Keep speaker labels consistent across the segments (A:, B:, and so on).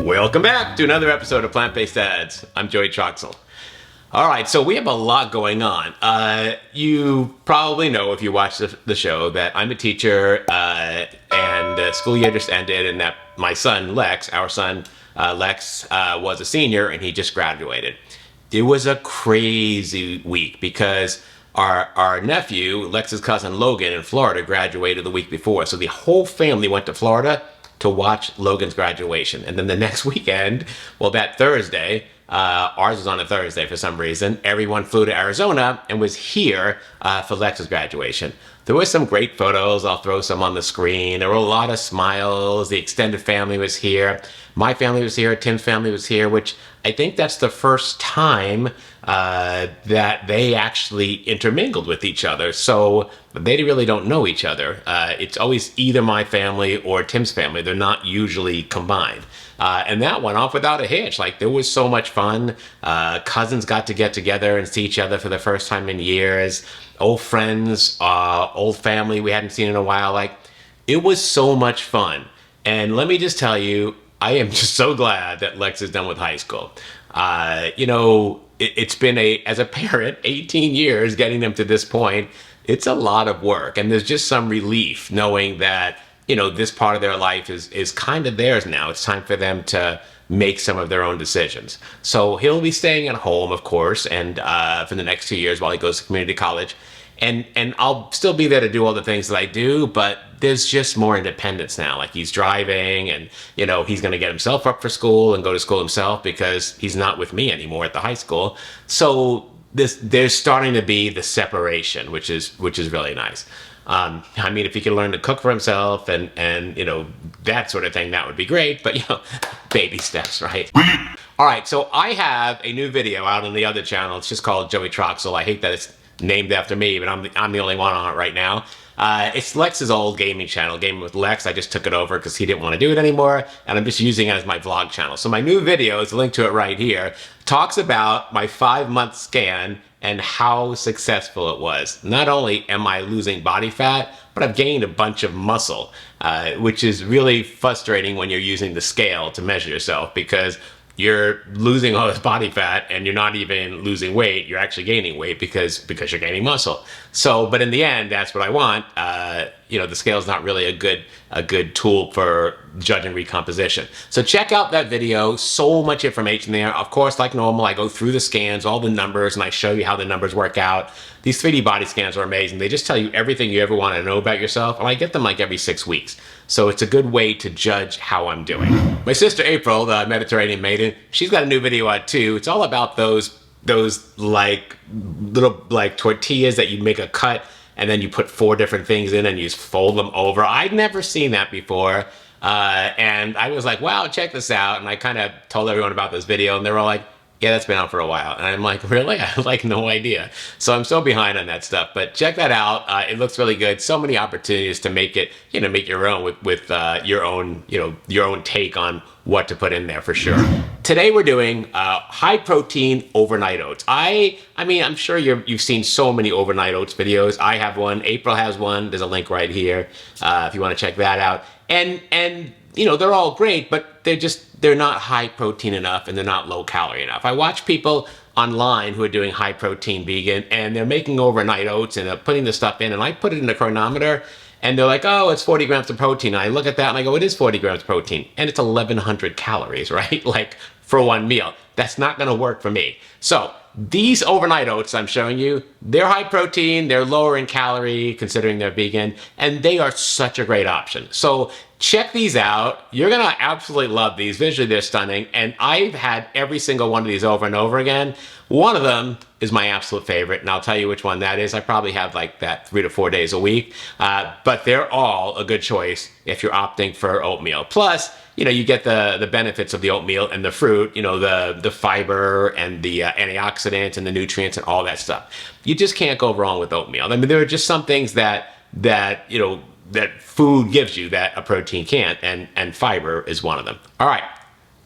A: Welcome back to another episode of Plant-Based Ads. I'm Joey Troxel. All right, so we have a lot going on. You probably know if you watch the show that I'm a teacher and school year just ended, and that my son Lex, Lex, was a senior and he just graduated. It was a crazy week because our nephew, Lex's cousin Logan in Florida, graduated the week before. So the whole family went to Florida to watch Logan's graduation. And then the next weekend, well, that Thursday, ours was on a Thursday for some reason, everyone flew to Arizona and was here for Lex's graduation. There were some great photos. I'll throw some on the screen. There were a lot of smiles. The extended family was here. My family was here. Tim's family was here, which I think that's the first time that they actually intermingled with each other. So they really don't know each other. It's always either my family or Tim's family. They're not usually combined. And that went off without a hitch. Like, there was so much fun. Cousins got to get together and see each other for the first time in years. Old friends, old family we hadn't seen in a while. Like, it was so much fun. And let me just tell you, I am just so glad that Lex is done with high school. You know, it's been, as a parent, 18 years getting them to this point. It's a lot of work. And there's just some relief knowing that, you know, this part of their life is kind of theirs now. It's time for them to make some of their own decisions. So he'll be staying at home, of course, and for the next 2 years while he goes to community college. And I'll still be there to do all the things that I do, but there's just more independence now. Like, he's driving and, you know, he's going to get himself up for school and go to school himself because he's not with me anymore at the high school. So there's starting to be the separation, which is really nice. I mean, if he can learn to cook for himself and you know, that sort of thing, that would be great. But, you know, baby steps, right? All right, so I have a new video out on the other channel. It's just called Joey Troxel. I hate that it's named after me, but I'm the only one on it right now. It's Lex's old gaming channel, Gaming with Lex. I just took it over because he didn't want to do it anymore, and I'm just using it as my vlog channel. So my new video is linked to it right here. Talks about my 5-month scan and how successful it was. Not only am I losing body fat, but I've gained a bunch of muscle, which is really frustrating when you're using the scale to measure yourself, because you're losing all this body fat and you're not even losing weight. You're actually gaining weight because you're gaining muscle. So, but in the end, that's what I want. You know, the scale is not really a good tool for judging recomposition. So check out that video. So much information there. Of course, like normal, I go through the scans, all the numbers, and I show you how the numbers work out. These 3D body scans are amazing. They just tell you everything you ever want to know about yourself, and I get them like every 6 weeks. So it's a good way to judge how I'm doing. My sister April, the Mediterranean maiden, she's got a new video out too. It's all about those like little like tortillas that you make a cut and then you put 4 different things in and you just fold them over. I'd never seen that before. And I was like, wow, check this out. And I kind of told everyone about this video, and they were all like, yeah, that's been out for a while. And I'm like, really? I have like no idea. So I'm so behind on that stuff, but check that out. It looks really good. So many opportunities to make it, you know, make your own with your own, you know, your own take on what to put in there for sure. Today we're doing high protein overnight oats. I mean, I'm sure you've seen so many overnight oats videos. I have one. April has one. There's a link right here if you want to check that out. And you know, they're all great, but they're not high protein enough and they're not low calorie enough. I watch people online who are doing high protein vegan and they're making overnight oats and they're putting the stuff in, and I put it in the chronometer and they're like, oh, it's 40 grams of protein. And I look at that and I go, it is 40 grams of protein and it's 1,100 calories, right? Like, for one meal. That's not gonna work for me. So these overnight oats I'm showing you, they're high protein, they're lower in calorie considering they're vegan, and they are such a great option. So check these out. You're gonna absolutely love these. Visually, they're stunning, and I've had every single one of these over and over again. One of them is my absolute favorite, and I'll tell you which one that is. I probably have like that 3 to 4 days a week, but they're all a good choice if you're opting for oatmeal. Plus, you know, you get the benefits of the oatmeal and the fruit, you know, the fiber and the antioxidants and the nutrients and all that stuff. You just can't go wrong with oatmeal. I mean, there are just some things that you know, that food gives you that a protein can't, and fiber is one of them. All right,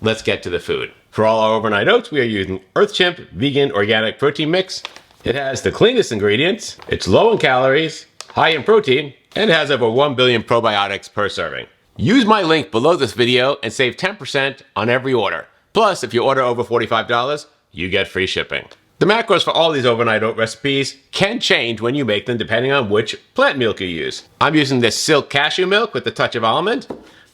A: let's get to the food. For all our overnight oats, we are using Earth Chimp Vegan Organic Protein Mix. It has the cleanest ingredients, it's low in calories, high in protein, and has over 1 billion probiotics per serving. Use my link below this video and save 10% on every order. Plus, if you order over $45, you get free shipping. The macros for all these overnight oat recipes can change when you make them depending on which plant milk you use. I'm using this silk cashew milk with a touch of almond.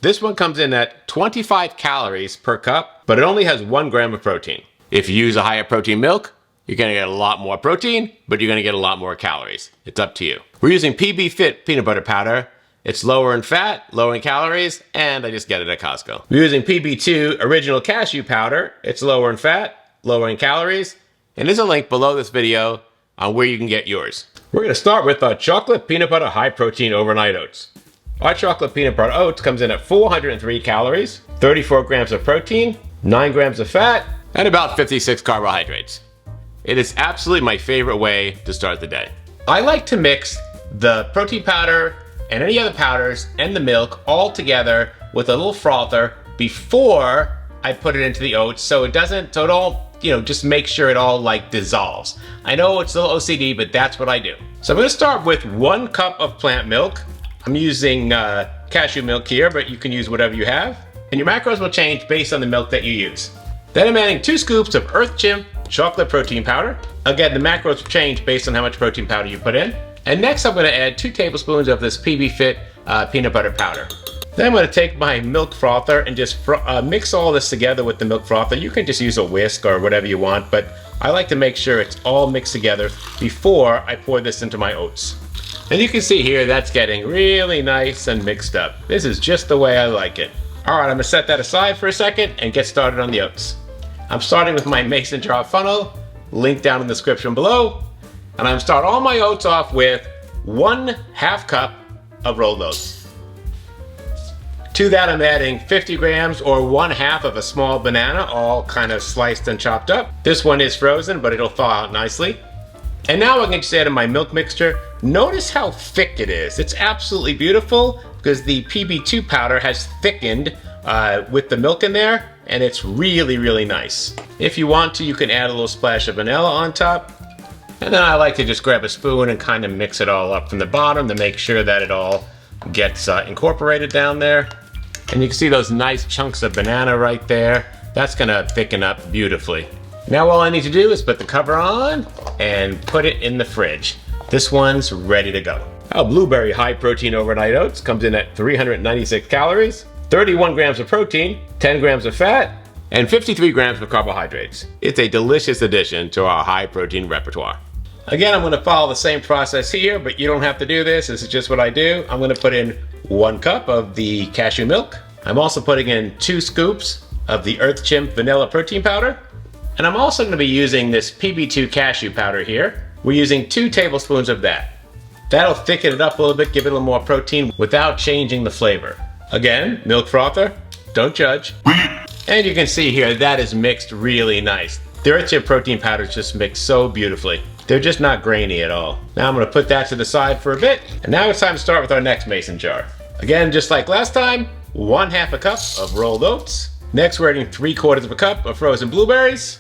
A: This one comes in at 25 calories per cup, but it only has 1 gram of protein. If you use a higher protein milk, you're gonna get a lot more protein, but you're gonna get a lot more calories. It's up to you. We're using PB peanut butter powder. It's lower in fat, lower in calories, and I just get it at Costco. We're using PB2 original cashew powder. It's lower in fat, lower in calories, and there's a link below this video on where you can get yours. We're gonna start with our chocolate peanut butter high protein overnight oats. Our chocolate peanut butter oats comes in at 403 calories, 34 grams of protein, 9 grams of fat, and about 56 carbohydrates. It is absolutely my favorite way to start the day. I like to mix the protein powder and any other powders and the milk all together with a little frother before I put it into the oats so it all, just make sure it all like dissolves. I know it's a little OCD, but that's what I do. So I'm gonna start with 1 cup of plant milk. I'm using cashew milk here, but you can use whatever you have. And your macros will change based on the milk that you use. Then I'm adding 2 scoops of Earth Chimp chocolate protein powder. Again, the macros will change based on how much protein powder you put in. And next I'm gonna add 2 tablespoons of this PB peanut butter powder. Then I'm gonna take my milk frother and just mix all this together with the milk frother. You can just use a whisk or whatever you want, but I like to make sure it's all mixed together before I pour this into my oats. And you can see here, that's getting really nice and mixed up. This is just the way I like it. All right, I'm gonna set that aside for a second and get started on the oats. I'm starting with my mason jar funnel, link down in the description below, and I'm start all my oats off with 1/2 cup of rolled oats. To that I'm adding 50 grams or 1/2 of a small banana, all kind of sliced and chopped up. This one is frozen, but it'll thaw out nicely. And now I can just add in my milk mixture. Notice how thick it is. It's absolutely beautiful because the PB2 powder has thickened with the milk in there, and it's really, really nice. If you want to, you can add a little splash of vanilla on top. And then I like to just grab a spoon and kind of mix it all up from the bottom to make sure that it all gets incorporated down there. And you can see those nice chunks of banana right there. That's gonna thicken up beautifully. Now all I need to do is put the cover on and put it in the fridge. This one's ready to go. Our blueberry high protein overnight oats comes in at 396 calories, 31 grams of protein, 10 grams of fat, and 53 grams of carbohydrates. It's a delicious addition to our high protein repertoire. Again, I'm gonna follow the same process here, but you don't have to do this. This is just what I do. I'm gonna put in 1 cup of the cashew milk. I'm also putting in 2 scoops of the Earth Chimp vanilla protein powder. And I'm also gonna be using this PB2 cashew powder here. We're using 2 tablespoons of that. That'll thicken it up a little bit, give it a little more protein without changing the flavor. Again, milk frother, don't judge. And you can see here, that is mixed really nice. The Earth Chimp protein powders just mix so beautifully. They're just not grainy at all. Now I'm gonna put that to the side for a bit. And now it's time to start with our next mason jar. Again, just like last time, 1/2 cup of rolled oats. Next, we're adding 3/4 of a cup of frozen blueberries,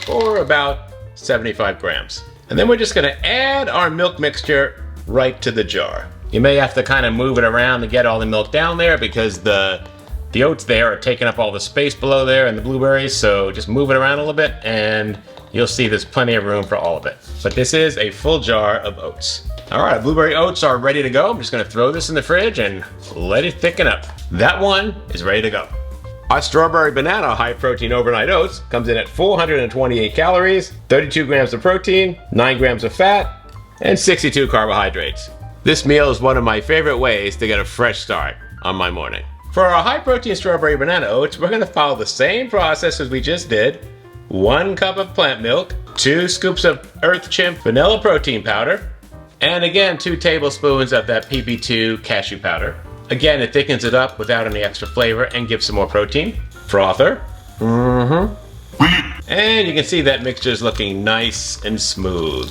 A: or about 75 grams. And then we're just gonna add our milk mixture right to the jar. You may have to kind of move it around to get all the milk down there because the oats there are taking up all the space below there and the blueberries, so just move it around a little bit and you'll see there's plenty of room for all of it. But this is a full jar of oats. All right, blueberry oats are ready to go. I'm just gonna throw this in the fridge and let it thicken up. That one is ready to go. Our strawberry banana high protein overnight oats comes in at 428 calories, 32 grams of protein, 9 grams of fat, and 62 carbohydrates. This meal is one of my favorite ways to get a fresh start on my morning. For our high protein strawberry banana oats, we're gonna follow the same process as we just did. 1 cup of plant milk, 2 scoops of Earth Chimp vanilla protein powder, and again 2 tablespoons of that PB2 cashew powder. Again, it thickens it up without any extra flavor and gives some more protein. Frother. And you can see that mixture is looking nice and smooth.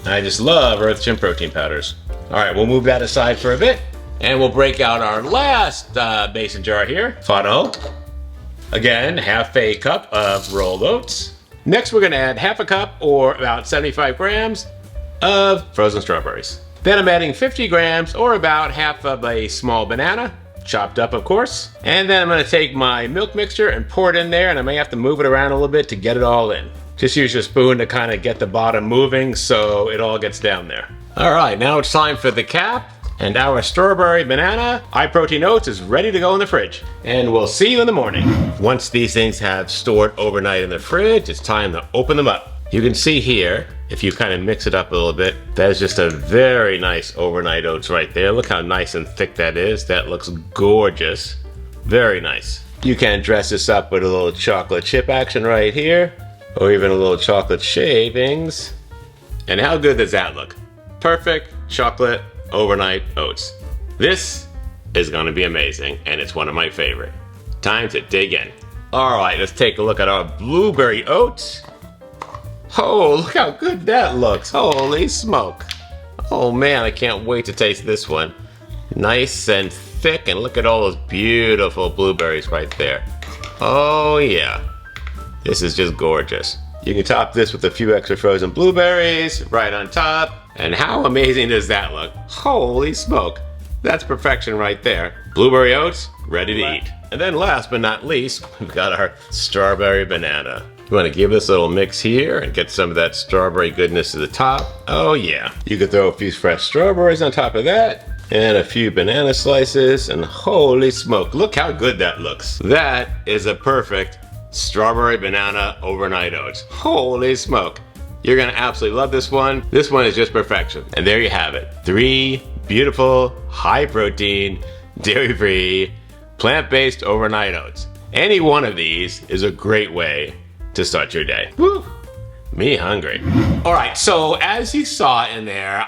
A: I just love Earth Chimp protein powders. All right, we'll move that aside for a bit and we'll break out our last mason jar here. Funnel. Again, 1/2 cup of rolled oats. Next, we're gonna add 1/2 cup or about 75 grams of frozen strawberries. Then I'm adding 50 grams or about 1/2 of a small banana, chopped up of course. And then I'm gonna take my milk mixture and pour it in there, and I may have to move it around a little bit to get it all in. Just use your spoon to kind of get the bottom moving so it all gets down there. All right, now it's time for the cap. And our strawberry banana high protein oats is ready to go in the fridge. And we'll see you in the morning. Once these things have stored overnight in the fridge, it's time to open them up. You can see here, if you kind of mix it up a little bit, that is just a very nice overnight oats right there. Look how nice and thick that is. That looks gorgeous. Very nice. You can dress this up with a little chocolate chip action right here, or even a little chocolate shavings. And how good does that look? Perfect chocolate overnight oats. This is gonna be amazing, and it's one of my favorite. Time to dig in. All right, let's take a look at our blueberry oats. Oh, look how good that looks. Holy smoke. Oh man, I can't wait to taste this one. Nice and thick, and look at all those beautiful blueberries right there. Oh yeah, this is just gorgeous. You can top this with a few extra frozen blueberries right on top. And how amazing does that look? Holy smoke. That's perfection right there. Blueberry oats, ready to eat. And then last but not least, we've got our strawberry banana. You want to give this a little mix here and get some of that strawberry goodness to the top. Oh yeah. You could throw a few fresh strawberries on top of that and a few banana slices, and holy smoke, look how good that looks. That is a perfect strawberry banana overnight oats. Holy smoke. You're gonna absolutely love this one. This one is just perfection. And there you have it. 3 beautiful, high protein, dairy-free, plant-based overnight oats. Any one of these is a great way to start your day. Woo, me hungry. All right, so as you saw in there,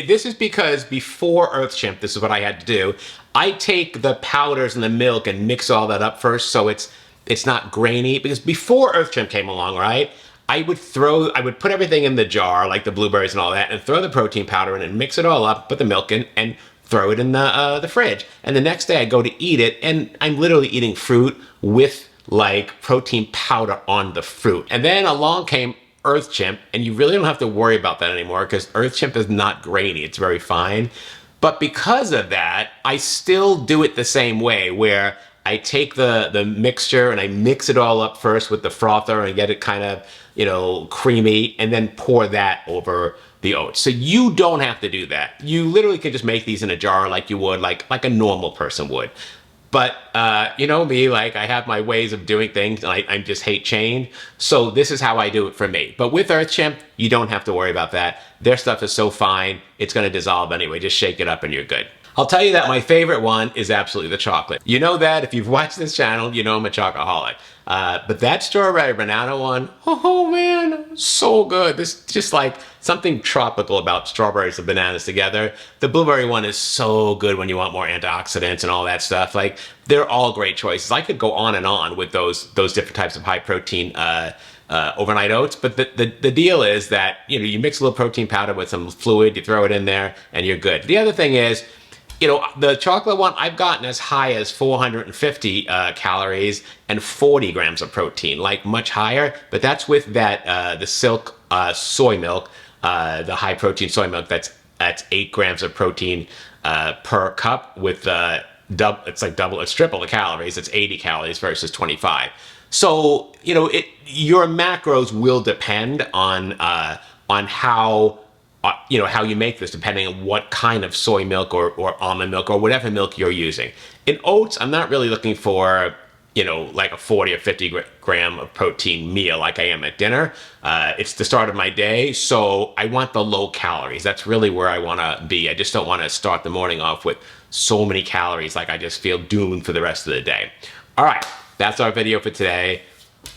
A: this is because before Earth Chimp, this is what I had to do. I take the powders and the milk and mix all that up first so it's not grainy, because before Earth Chimp came along, right? I would put everything in the jar, like the blueberries and all that, and throw the protein powder in and mix it all up, put the milk in, and throw it in the fridge. And the next day I go to eat it, and I'm literally eating fruit with like protein powder on the fruit. And then along came Earth Chimp, and you really don't have to worry about that anymore because Earth Chimp is not grainy, it's very fine. But because of that, I still do it the same way, where I take the mixture and I mix it all up first with the frother and get it kind of, you know, creamy, and then pour that over the oats. So you don't have to do that. You literally can just make these in a jar like you would, like a normal person would. But you know me, like I have my ways of doing things, and I just hate change. So this is how I do it for me. But with Earth Chimp, you don't have to worry about that. Their stuff is so fine, it's gonna dissolve anyway. Just shake it up and you're good. I'll tell you that my favorite one is absolutely the chocolate. You know that if you've watched this channel, you know I'm a chocoholic. But that strawberry banana one, oh man, so good. This just like something tropical about strawberries and bananas together. The blueberry one is so good when you want more antioxidants and all that stuff. Like, they're all great choices. I could go on and on with those different types of high protein overnight oats, but the deal is that, you know, you mix a little protein powder with some fluid, you throw it in there, and you're good. The other thing is, you know, the chocolate one, I've gotten as high as 450 calories and 40 grams of protein, like much higher, but that's with that, the Silk soy milk, the high protein soy milk, that's 8 grams of protein per cup with it's triple the calories, it's 80 calories versus 25. So, you know, your macros will depend on how, you know, how you make this, depending on what kind of soy milk or almond milk or whatever milk you're using. In oats, I'm not really looking for, you know, like a 40 or 50 gram of protein meal like I am at dinner. It's the start of my day, so I want the low calories. That's really where I want to be. I just don't want to start the morning off with so many calories, like I just feel doomed for the rest of the day. All right, that's our video for today.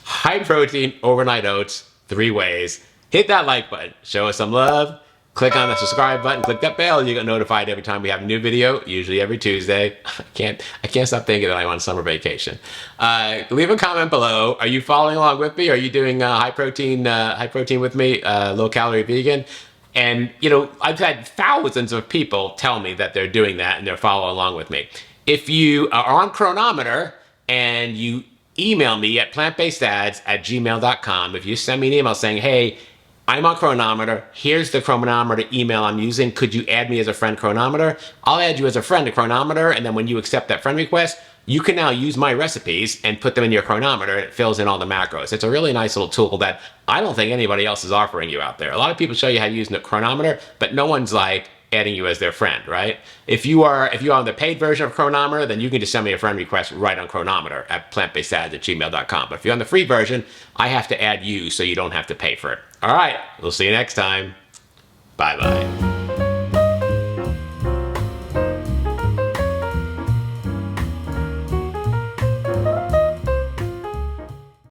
A: High protein overnight oats, 3 ways. Hit that like button, show us some love. Click on the subscribe button, click that bell, you get notified every time we have a new video, usually every Tuesday. I can't stop thinking that I'm on summer vacation. Leave a comment below. Are you following along with me? Are you doing high protein with me, low calorie vegan? And you know, I've had thousands of people tell me that they're doing that and they're following along with me. If you are on Chronometer and you email me at plantbasedads@gmail.com, if you send me an email saying, hey, I'm on Chronometer. Here's the Chronometer email I'm using. Could you add me as a friend, Chronometer? I'll add you as a friend to Chronometer, and then when you accept that friend request, you can now use my recipes and put them in your Chronometer, and it fills in all the macros. It's a really nice little tool that I don't think anybody else is offering you out there. A lot of people show you how to use the Chronometer, but no one's like adding you as their friend, right? If you are on the paid version of Chronometer, then you can just send me a friend request right on Chronometer at plantbasedsads@gmail.com. But if you're on the free version, I have to add you so you don't have to pay for it. All right, we'll see you next time. Bye-bye.